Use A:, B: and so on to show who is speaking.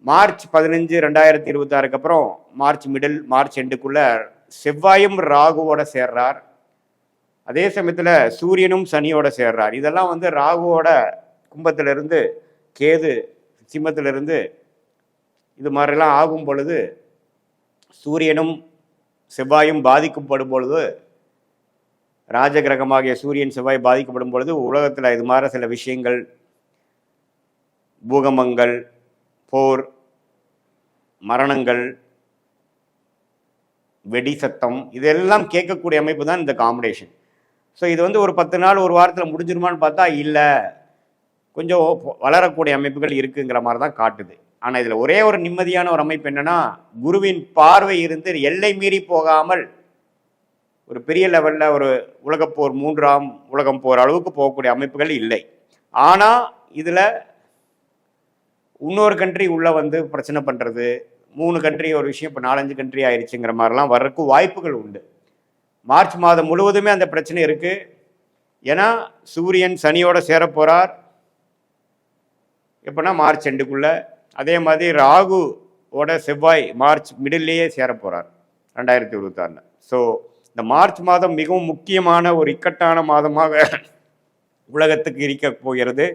A: March 15 2026 அப்புறம் March எண்டுக்குள்ள செவ்வாயும் ராகுவோட சேர்றார். அதே சமயத்தில் சூரியனும் சனியோட சேர்றார். இதெல்லாம் வந்து ராகுவோட கும்பத்திலிருந்து கேது சிம்மத்திலிருந்து இது மாதிரிலாம் ஆகும் பொழுது, சூரியனும் செவ்வாயும் பாதிக்கப்படும் பொழுது, ராஜகிரகமாகிய சூரியன் செவ்வாய் பாதிக்கப்படும் பொழுது உலகத்தில் இது மாதிரி சில விஷயங்கள், பூகம்பங்கள், போர், மரணங்கள், வெடி சத்தம், இதெல்லாம் கேட்கக்கூடிய அமைப்பு தான் இந்த காம்பினேஷன். ஸோ இது வந்து ஒரு 10 நாள் ஒரு வாரத்தில் முடிஞ்சிருமான்னு பார்த்தா இல்லை, கொஞ்சம் வளரக்கூடிய அமைப்புகள் இருக்குங்கிற மாதிரி தான் காட்டுது. ஆனால் இதில் ஒரே ஒரு நிம்மதியான ஒரு அமைப்பு என்னன்னா, குருவின் பார்வை இருந்து எல்லை மீறி போகாமல் ஒரு பெரிய லெவலில் ஒரு உலகப்போர் 3ஆம் உலகம் போர் அளவுக்கு போகக்கூடிய அமைப்புகள் இல்லை. ஆனால் இதில் இன்னொரு கண்ட்ரி உள்ளே வந்து பிரச்சனை பண்ணுறது, 3 கண்ட்ரி ஒரு விஷயம் இப்போ 4-5 கண்ட்ரி ஆயிடுச்சுங்கிற மாதிரிலாம் வர்றதுக்கு வாய்ப்புகள் உண்டு. மார்ச் மாதம் முழுவதுமே அந்த பிரச்சனை இருக்குது. ஏன்னா சூரியன் சனியோட சேர போகிறார் எப்போனா மார்ச் எண்டுக்குள்ளே. அதே மாதிரி ராகுவோட செவ்வாய் மார்ச் மிடில்லையே சேர போகிறார் 2026. ஸோ இந்த மார்ச் மாதம் மிகவும் முக்கியமான ஒரு இக்கட்டான மாதமாக உலகத்துக்கு இருக்க போகிறது.